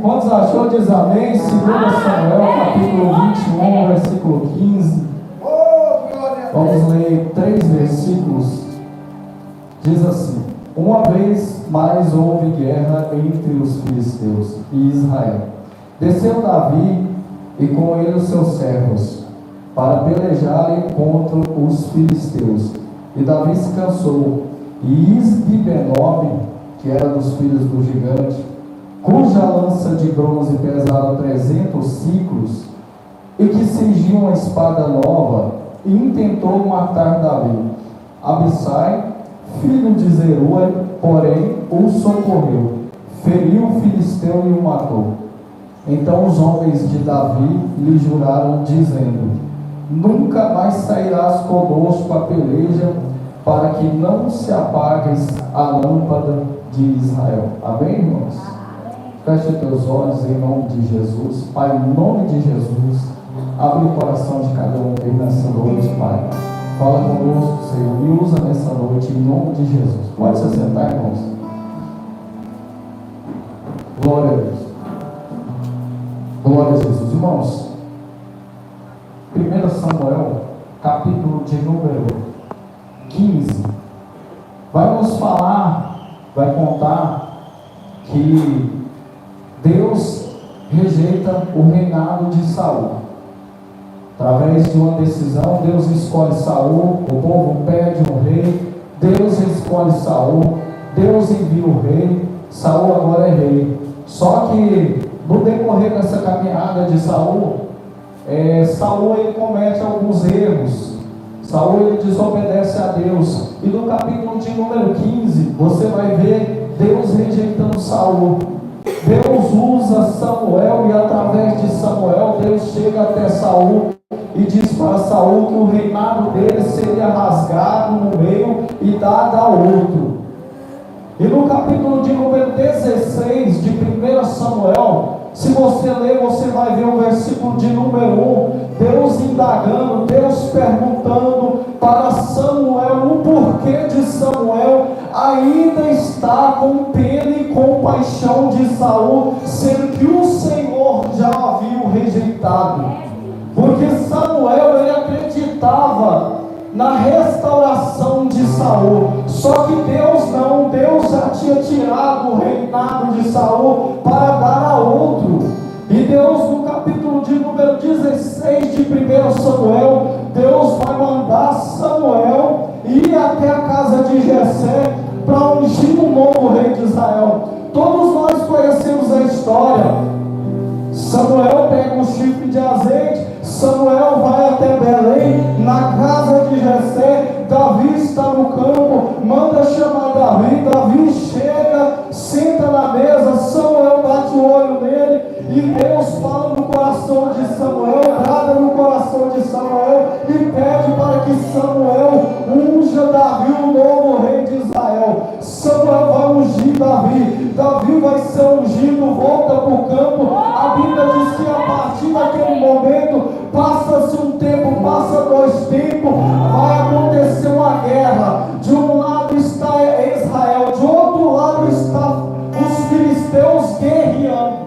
Quantos achou? Diz amém. 2 Samuel, capítulo 21, versículo 15. Vamos ler 3 versículos. Diz assim: uma vez mais houve guerra entre os filisteus e Israel. Desceu Davi e com ele os seus servos para pelejarem contra os filisteus. E Davi se cansou, e Isbi-Benob, que era dos filhos do gigante, cuja lança de bronze pesava 300 ciclos, e que cingia uma espada nova, intentou matar Davi. Abissai, filho de Zeruia, porém, o socorreu, feriu o filisteu e o matou. Então os homens de Davi lhe juraram, dizendo: nunca mais sairás conosco a peleja, para que não se apagues a lâmpada de Israel. Amém, irmãos? Feche teus olhos em nome de Jesus. Pai, em nome de Jesus, abre o coração de cada um aí nessa noite, Pai. Fala conosco, Senhor, me usa nessa noite em nome de Jesus. Pode se sentar, irmãos. Glória a Deus. Glória a Jesus. Irmãos, 1 Samuel, capítulo de número 15, vai nos falar, vai contar que Deus rejeita o reinado de Saul. Através de uma decisão, Deus escolhe Saul, o povo pede um rei, Deus escolhe Saul, Deus envia o rei, Saul agora é rei. Só que no decorrer dessa caminhada de Saul, Saul ele comete alguns erros. Saul ele desobedece a Deus. E no capítulo de número 15, você vai ver Deus rejeitando Saul. Deus usa Samuel, e através de Samuel Deus chega até Saul e diz para Saul que o reinado dele seria rasgado no meio e dado a outro. E no capítulo de número 16 de 1 Samuel, se você ler, você vai ver o versículo de número 1, Deus indagando, Deus perguntando para Samuel o porquê de Samuel ainda está com pena e compaixão de Saul, sendo que o Senhor já havia o rejeitado. Porque Samuel ele acreditava na restauração de Saul, só que Deus não, Deus já tinha tirado o reinado de Saul para dar a outro. E Deus, no capítulo de número 16 de 1 Samuel, Deus vai mandar Samuel ir até a casa de Jessé para ungir um novo rei de Israel. Todos nós conhecemos a história. Samuel pega um chifre de azeite, Samuel vai até Belém, na casa de Jessé. Davi está no campo, manda chamar Davi. Davi chega, senta na mesa, Samuel bate o olho nele, e Deus fala no coração de Samuel, brada no coração de Samuel, e pede para que Samuel unja Davi, o novo rei de Israel. Samuel vai ungir Davi, Davi vai ser ungido, volta para o campo. A Bíblia diz que a partir daquele momento, passa-se um tempo, passa 2 tempos, vai acontecer uma guerra. De um lado está Israel, de outro lado está os filisteus guerreando.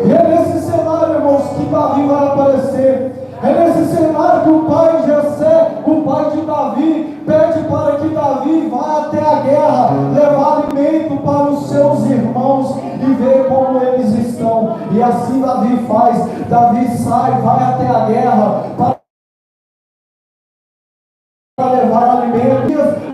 E é nesse cenário, irmãos, que Davi vai aparecer. É nesse cenário que o pai Jessé, o pai de Davi, pede para que Davi vá até a guerra, levar alimento para os seus irmãos e ver como eles estão. E assim Davi faz. Davi sai, vai até a guerra para levar alimento.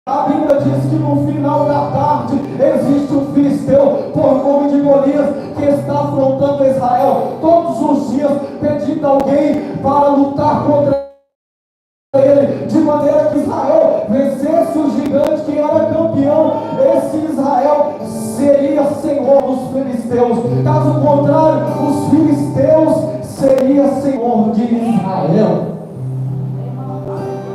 A Bíblia diz que no final da tarde existe um filisteu por nome de Golias que está afrontando Israel todos os dias, pedindo alguém para lutar contra ele, de maneira que Israel vencesse o gigante que era campeão. Esse Israel seria senhor dos filisteus. Caso contrário, os filisteus seriam senhor de Israel.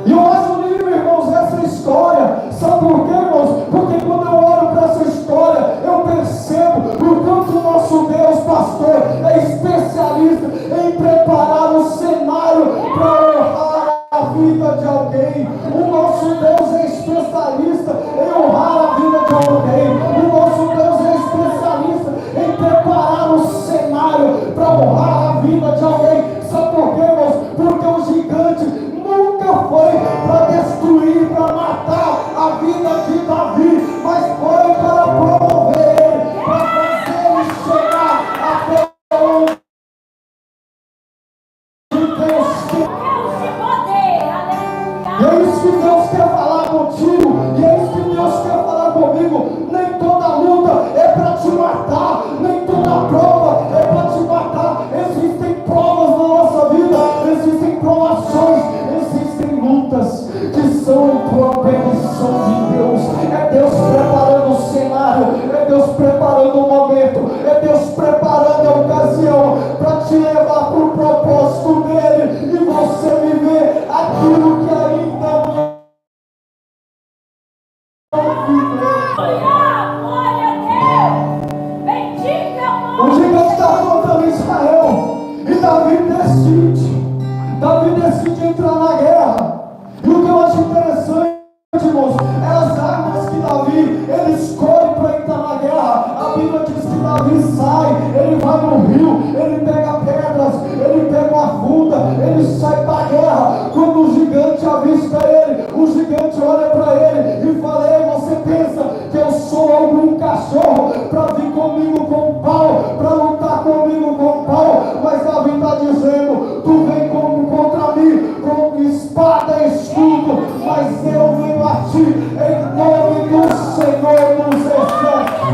E eu acho lindo, irmãos, essa história. Sabe por quê, irmãos? Porque quando eu olho para essa história, eu percebo o quanto o nosso Deus, pastor, é especialista em preparar o cenário para honrar a vida de alguém. O nosso Deus é especialista em honrar a vida de alguém. O nosso Deus é para honrar a vida de alguém. Sabe por quê, irmãos? Porque o gigante nunca foi para destruir, para matar a vida de Davi, mas foi para promover ele, para fazer ele chegar até onde Deus quer. E é isso que Deus quer falar contigo, e é isso que Deus quer falar comigo. Nem toda luta é para te matar, nem toda prova é para te matar. Existem provas na nossa vida, existem provações, existem lutas que são por permissão de Deus. É Deus preparando o cenário, é Deus preparando o momento, é Deus preparando a ocasião para te levar para o propósito dele e você viver aquilo que ainda não viveu. O gigante está afrontando Israel e Davi decide entrar na guerra. E o que eu acho interessante, irmãos, é as armas que Davi ele escolhe para entrar na guerra. A Bíblia diz que Davi sai, ele vai no rio, ele pega pedras, ele pega uma funda, ele sai para a guerra. Quando o gigante avista ele, o gigante olha para ele e fala: ei, você pensa que eu sou algum cachorro para vir comigo com pau, para lutar comigo com pau? Mas Davi está dizendo: tu vem contra mim com espada e escudo, mas eu venho a ti em nome do Senhor dos Exércitos.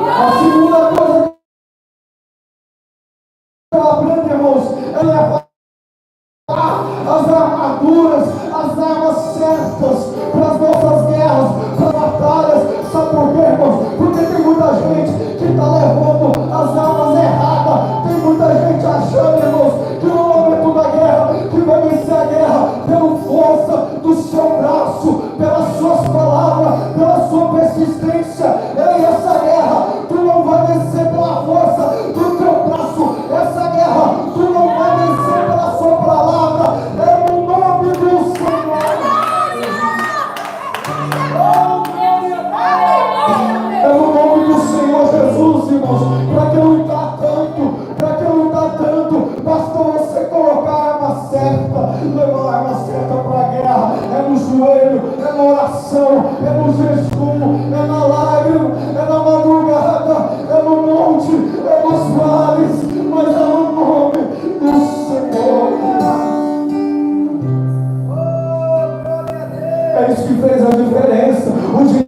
A segunda coisa que eu aprendo, irmãos, é levar as armaduras, as armas certas para as nossas guerras, para as batalhas. Sabe por quê, irmãos? Porque tem muita gente que está levando as armas erradas. Tem muita gente achando, irmãos, que no momento da guerra, que vai vencer a guerra pela força do seu braço, pelas suas palavras, pela sua persistência. Ei, essa guerra tu não vai vencer pela força do teu braço. Essa guerra tu não vai vencer pela sua palavra. É no nome do Senhor. É no nome do Senhor Jesus, irmãos. Para que lutar tanto, basta você colocar a arma certa, levar a arma certa para a guerra. É no joelho, é na oração, é no jejum, é na lágrima, é na madrugada, é no monte, é nos vales, mas é no nome do Senhor. É isso que fez a diferença. O gigante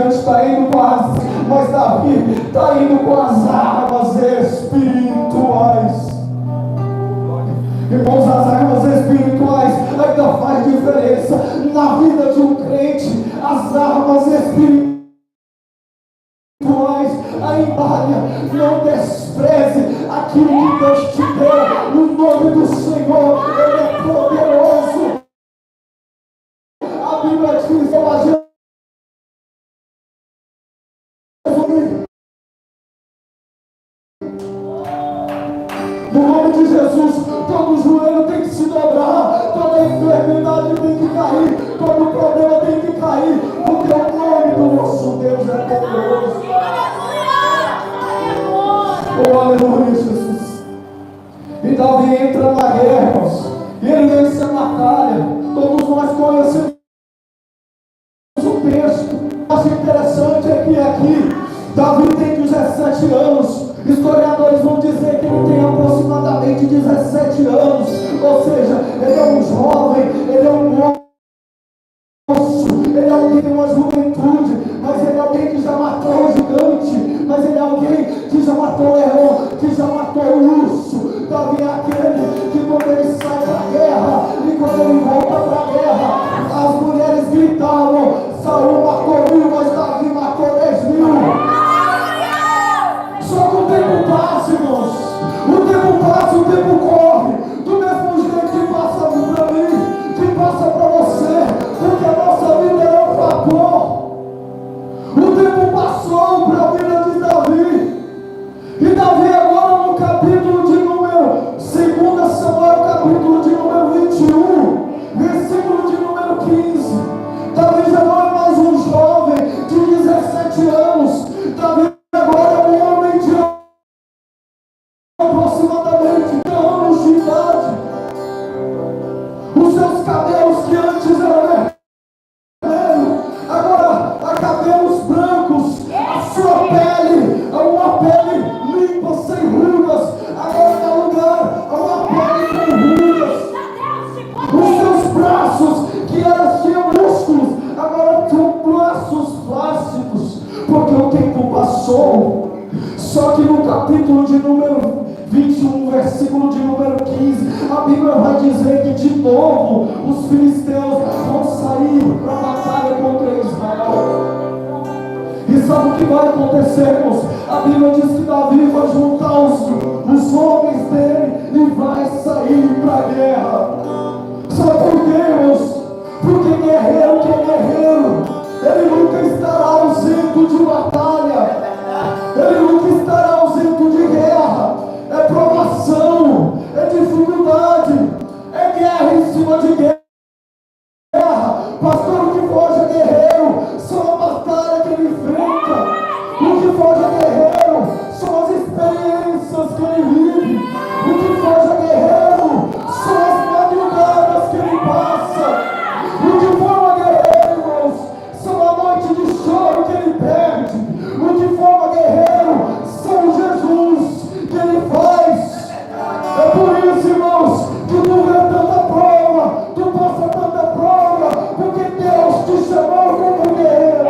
está indo com as, mas Davi está indo com as armas espirituais. Irmãos, as armas espirituais ainda faz diferença na vida de um crente. As armas espirituais ainda não despreze aquilo que Deus te deu. O nome do Senhor, ele é poderoso. A Bíblia diz: no nome de Jesus, todo joelho tem que se dobrar, toda enfermidade tem que cair, todo problema tem que cair, porque o nome do nosso Deus é poderoso. Oh, aleluia, Jesus. E Davi entra na guerra, irmãos, e ele vence a batalha. Todos nós conhecemos o texto. O mais interessante é que aqui Davi tem 17 anos. Historiadores vão dizer que ele tem aproximadamente 17 anos. Ou seja, ele é um jovem, ele é um moço, ele é alguém que tem uma juventude, mas ele é alguém que já matou o gigante, mas ele é alguém que já matou o leão, que já matou o urso. Davi é aquele que quando ele sai para a guerra e quando ele volta para a guerra, as mulheres gritavam: Saul matou 1000, mas Davi matou 10.000. Só que o tempo passa, irmãos. O tempo passa, o tempo corre. Do mesmo jeito que passa para mim, que passa para você. Porque a nossa vida é um vapor. O tempo passou para a vida de Davi. E Davi agora no capítulo de número 6. passou. Só que no capítulo de número 21, versículo de número 15, a Bíblia vai dizer que de novo os filisteus vão sair para a batalha contra Israel. E sabe o que vai acontecer, irmãos? A Bíblia diz que Davi vai juntar os homens dele e vai sair para a guerra. Sabe por quê, irmãos? Porque guerreiro que é guerreiro, ele nunca estará ausente de batalha, ele nunca estará ausente de guerra. É provação, é dificuldade, é guerra em cima de guerra. Pastor, o que foge é guerreiro, são a batalha que ele enfrenta. O que foge é guerreiro, são as experiências que ele vive. O que foge é guerreiro, são as madrugadas que ele passa. O que forma guerreiro, irmãos, são a noite de choro que ele perde. O que forma guerreiro são os Jesus que ele faz. É por isso, irmãos, que tu vê tanta prova, tu passa tanta prova, porque Deus te chamou como guerreiro.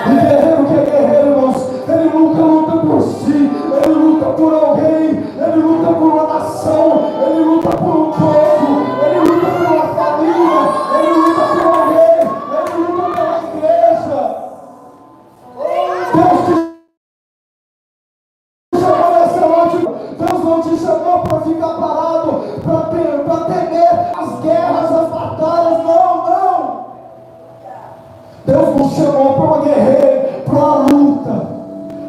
E guerreiro que é guerreiro, irmãos, ele nunca luta por si, ele luta por alguém, ele luta por uma nação, ele luta por um povo, ele luta por uma família, ele luta por alguém, ele luta pela igreja. Deus te chamou nessa noite, Deus não te chamou para ficar parado, para temer as guerras, as batalhas, não. Deus nos chamou para uma guerreira, para uma luta.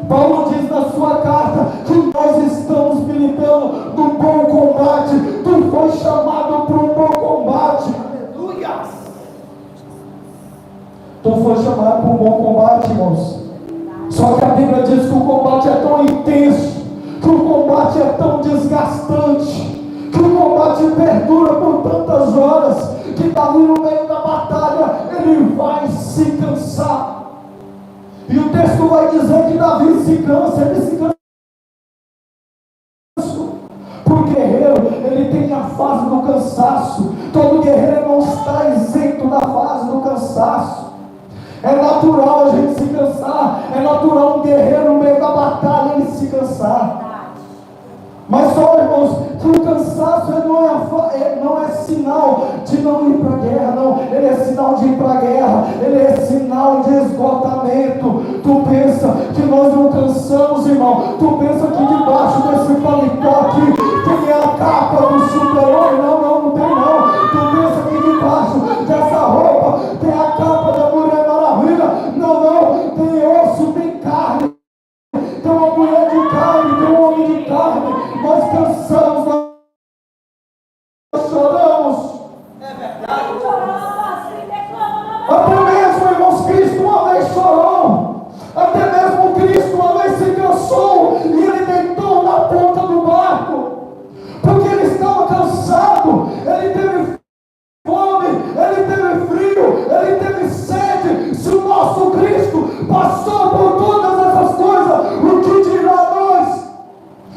Paulo diz na sua carta que nós estamos militando no bom combate. Tu foi chamado para um bom combate. Aleluia! Tu foi chamado para um bom combate, irmãos. Só que a Bíblia diz que o combate é tão intenso, que o combate é tão desgastante, que o combate perdura por tantas horas, que Davi no meio da batalha, ele vai se cansar. E o texto vai dizer que Davi se cansa, ele se cansa. Por guerreiro, ele tem a fase do cansaço. Todo guerreiro não está isento da fase do cansaço. É natural a gente se cansar, é natural um guerreiro no meio da batalha ele se cansar. Mas só, irmãos, que o cansaço não é sinal de não ir para a guerra, não. Ele é sinal de ir para a guerra, ele é sinal de esgotamento. Tu pensa que nós não cansamos, irmão? Tu pensa que debaixo desse paletó aqui tem a capa do super-herói? Não tem não. Tu pensa que debaixo dessa roupa tem a capa da Mulher Maravilha? Não, tem osso, tem carne. Tem uma mulher de carne, tem um homem de carne. Nós cansamos, nós choramos. É verdade. Até mesmo, irmãos, Cristo uma vez chorou. Até mesmo Cristo uma vez se cansou e ele deitou na ponta do barco, porque ele estava cansado. Ele teve fome, ele teve frio, ele teve sede. Se o nosso Cristo passou por todas essas coisas, o que dirá nós?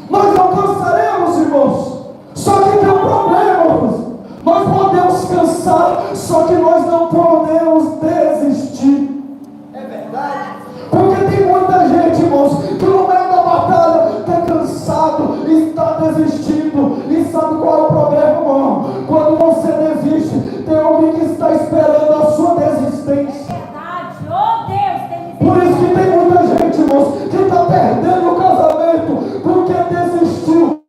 Nós alcançaremos, irmãos. Só que tem um problema, irmãos. Nós podemos cansar, só que nós não podemos desistir. É verdade. Porque tem muita gente, irmãos, que no meio da batalha está cansado, está desistindo. E sabe qual é o problema, irmão? Quando você desiste, tem alguém que está esperando a sua desistência. É verdade. Oh Deus, tem. Por isso que tem muita gente, irmãos, que está perdendo o casamento porque desistiu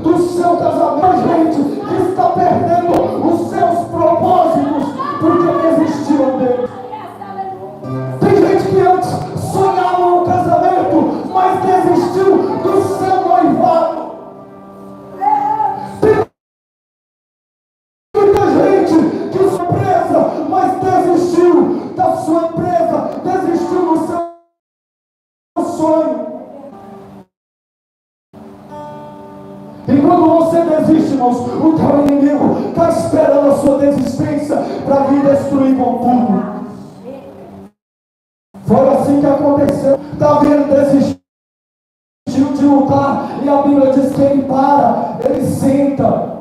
do seu casamento. Gente que está perdendo os seus propósitos porque desistiu dele. Tem gente que antes sonhava no casamento, mas desistiu do seu noivado. Tem muita gente que sua empresa, mas desistiu da sua empresa, desistiu do seu sonho. E quando você desiste, irmãos, o teu inimigo está esperando a sua desistência para vir destruir com tudo. Foi assim que aconteceu. Davi desistiu de lutar, e a Bíblia diz que ele para, ele senta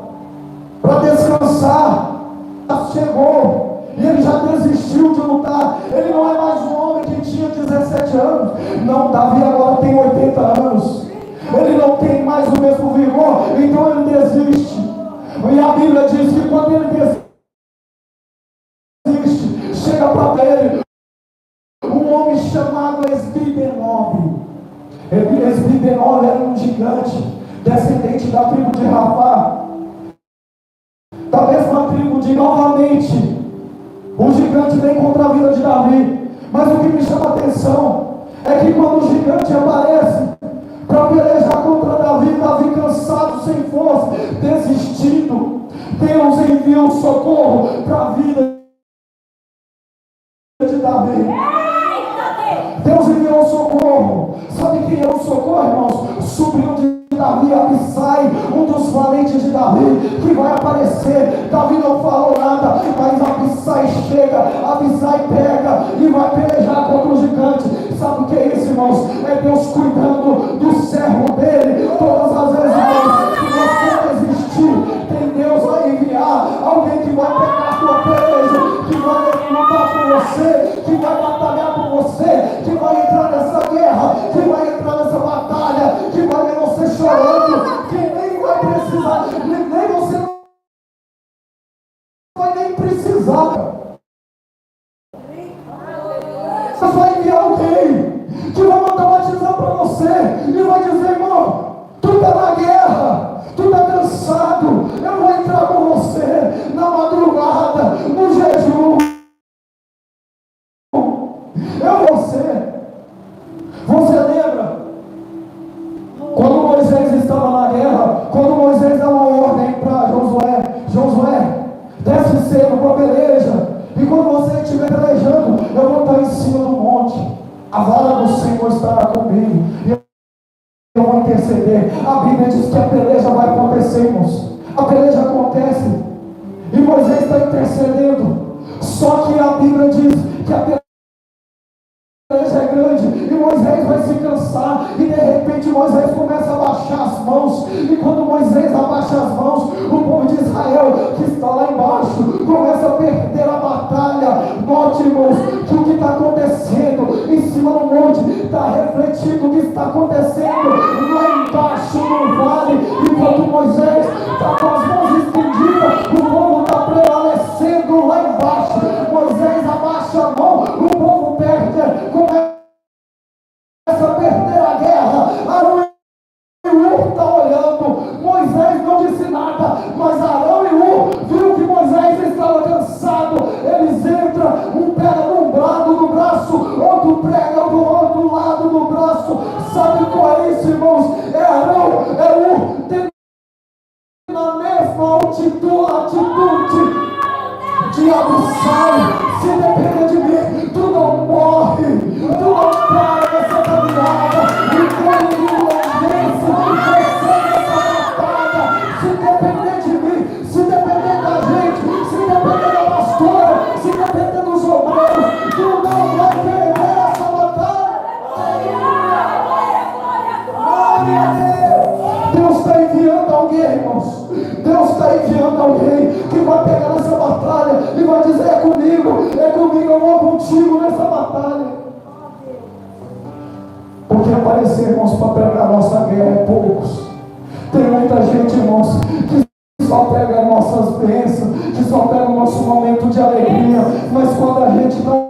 para descansar. Chegou, e ele já desistiu desistiu de lutar. Ele não é mais um homem que tinha 17 anos. Não, Davi agora tem 80 anos. Ele não tem mais o mesmo vigor, então ele desiste. E a Bíblia diz que quando ele desiste, chega para ele um homem chamado Esbidenob. Esbidenob era um gigante, descendente da tribo de Rafá, da mesma tribo de novamente. O gigante vem contra a vida de Davi. Mas o que me chama a atenção é que quando o gigante aparece para pelejar contra Davi, Davi cansado, sem força, desistindo, Deus envia um socorro para a vida de Davi. Deus enviou um socorro. Sabe quem é o socorro, irmãos? Sobrinho de Davi, Abissai, um dos valentes de Davi, que vai aparecer. Davi não falou nada, mas Abissai chega, Abissai pega e vai pelejar contra o gigante. Sabe o que é isso, irmãos? É Deus cuidando do servo dele. Todas as vezes, irmãos, que você desistir, tem Deus vai enviar alguém que vai pegar a tua peleja, que vai lutar por você, que vai batalhar por você, que vai entrar nessa guerra, que vai entrar nessa batalha, que vai ver você chorando, que nem vai precisar, nem você não vai nem precisar. Você vai enviar alguém que vai mandar batizar para você e vai dizer: irmão, tu está na guerra, tu está cansado, eu vou entrar com você na madrugada, no jejum. Você lembra quando Moisés estava na guerra, quando Moisés dá uma ordem para Josué, desce cedo para a peleja, e quando você estiver pelejando, eu vou estar em cima do monte, a vara do Senhor estará comigo, e eu vou interceder. A Bíblia diz que a peleja vai acontecer, irmãos. A peleja acontece, e Moisés está intercedendo, só que a Bíblia diz que a peleja é grande, e Moisés vai se cansar, e de repente Moisés começa a baixar as mãos, e quando Moisés abaixa as mãos, o povo de Israel que está lá embaixo começa a perder a batalha. Note, irmãos, que o que está acontecendo em cima do monte está refletindo o que está acontecendo lá embaixo no vale. Enquanto Moisés está com as mãos estendidas, o povo está prevalecendo lá embaixo. Moisés abaixa a mão, o povo perde, começa a perder a guerra. Arão e Hur estão olhando, Moisés não disse nada, mas Arão e Hur viram que Moisés estava cansado. Eles entram, um pega num lado do braço, outro prega do outro lado do braço. Sabe qual é isso, irmãos? É Arão, é Hur, tem na mesma atitude de Abissai. Se depender de mim, tu não morre, tu não para nessa caminhada, e quando não vence você nessa batalha. Se depender de mim, se depender da gente, se depender da pastora, se depender dos obreiros, tu não vai perder essa batalha. Glória a Deus! Deus está enviando alguém, irmãos. Deus está enviando alguém que vai pegar nessa batalha e vai dizer: é comigo, eu vou contigo nessa batalha. Porque aparecer, irmãos, para pegar a nossa guerra é poucos. Tem muita gente, irmãos, que só pega nossas bênçãos, que só pega o nosso momento de alegria, mas quando a gente está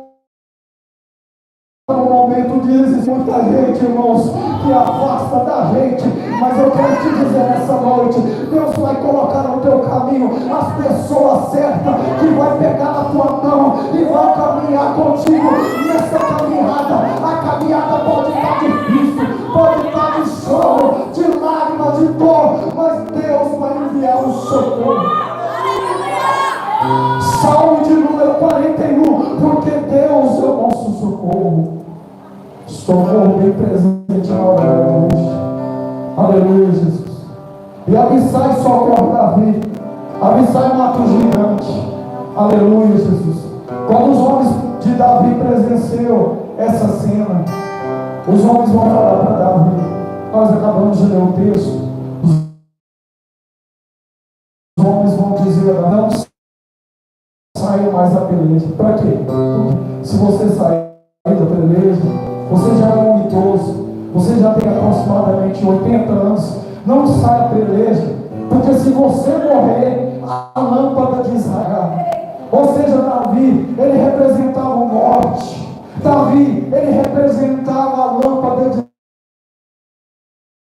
no momento de existe muita gente, irmãos, que afasta da gente. Mas eu quero te dizer nessa noite, Deus vai colocar no teu caminho as pessoas certas, que vai pegar na tua mão e vai caminhar contigo nessa caminhada. A caminhada pode estar difícil, pode estar de choro, de lágrimas, de dor, mas Deus vai enviar um socorro. Salmo de número 41, porque Deus é o nosso socorro. Socorro bem presente na hora da angústia. Aleluia, Jesus. E Abissai socorre Davi. Abissai mata o gigante. Aleluia, Jesus. Quando os homens de Davi presenciam essa cena, os homens vão falar para Davi. Nós acabamos de ler o texto. Os homens vão dizer: não saia mais da peleja. Para quê? Se você sair da peleja, você já é um idoso, você já tem aproximadamente 80 anos, não saia da peleja, porque se você morrer, a lâmpada de Israel, ou seja, Davi, ele representava a morte. Davi, ele representava a lâmpada de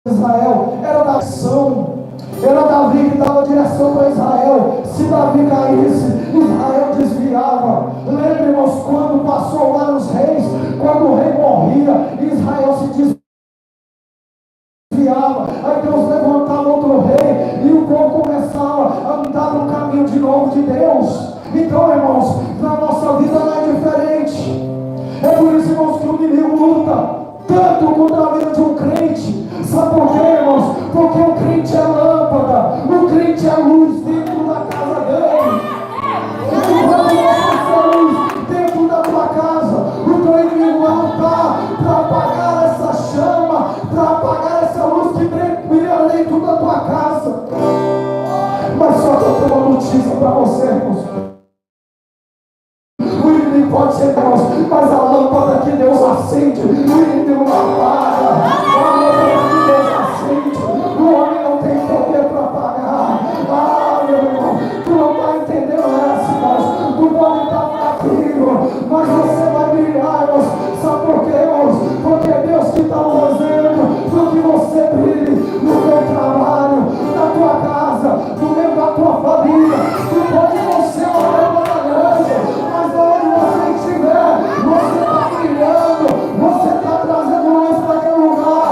Israel, era da ação. Era Davi que dava direção para Israel. Se Davi caísse, Israel desviava. Lembra, irmãos, quando passou lá nos reis, quando o rei morria, Israel se desviava. Aí Deus levantava outro rei e o povo começava a andar no caminho de novo de Deus. Então, irmãos, na nossa vida não é diferente. É por isso, irmãos, que o inimigo luta tanto contra a vida de um crente. Sabe por quê, irmãos? Porque o crente é lâmpada, o crente é luz dentro da casa dele. Quando você é luz dentro da tua casa, o teu inimigo vai lutar para apagar essa chama, para apagar essa luz que brilha dentro da tua casa. Mas só que eu tenho uma notícia para você, irmãos. O inimigo pode ser Deus, mas a lâmpada que Deus acende, o inimigo não apaga. A lâmpada que Deus acende, o homem não tem poder para apagar. Ah, meu irmão, tu não está entendendo essa, irmãos. Tu pode estar fraquinho, mas você vai brilhar, irmãos. Sabe por quê, irmãos? Porque Deus te está fazendo para que você brilhe no teu trabalho, na tua casa, no meio da tua família. Tu pode não ser uma lâmpada grande, mas onde você estiver, você está brilhando, você está trazendo luz para aquele lugar.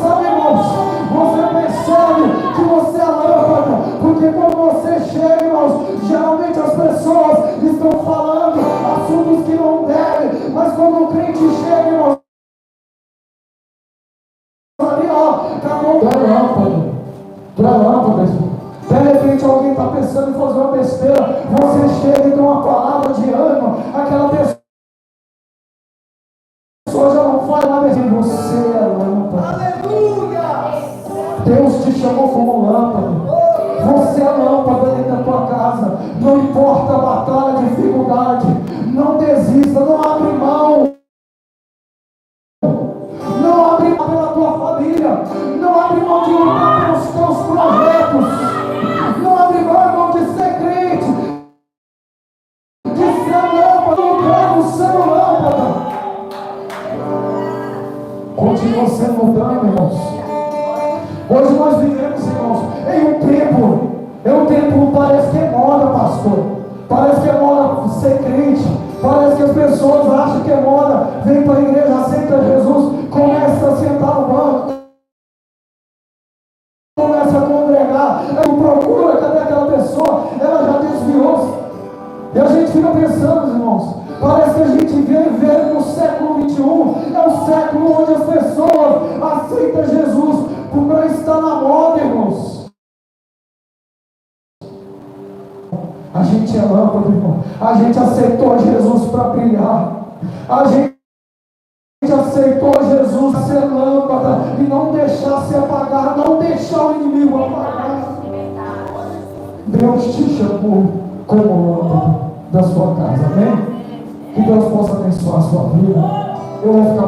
Sabe, irmãos, você percebe que você é lâmpada, porque quando você chega, irmãos, geralmente as pessoas estão falando assuntos que não devem, mas quando o crente chega, irmãos, ali, ó, acabou. Tu é lâmpada, irmão. De repente alguém está pensando em fazer uma besteira, você chega e tem uma palavra de ânimo, aquela pessoa já não faz mais besteira. Você é lâmpada. Aleluia! Deus te chamou como lâmpada. Você é lâmpada dentro da tua casa. Não importa a batalha, a dificuldade, não desista, não abre mão. Não abre mão pela tua família, não abre mão de lutar pelos teus projetos. Não abre mão, irmão, de ser crente, de ser lâmpada, lutando, sendo lâmpada. Continua sendo lutando, irmãos. Hoje nós vivemos, irmãos, em um tempo parece que é moda, pastor. Parece que é moda ser crente. Parece que as pessoas acham que é moda. Vem para a igreja, aceita Jesus, começa a sentar no banco, começa a congregar, procura, cadê aquela pessoa? Ela já desviou-se. E a gente fica pensando, irmãos, parece que a gente vive no século XXI, é o século onde as pessoas aceitam Jesus para estar na moda, irmãos. A gente é lâmpada, irmão. A gente aceitou Jesus para brilhar. A gente aceitou Jesus para ser lâmpada e não deixar se apagar, não deixar o inimigo apagar. Deus te chamou como lâmpada da sua casa, amém? Que Deus possa abençoar a sua vida. Eu vou ficar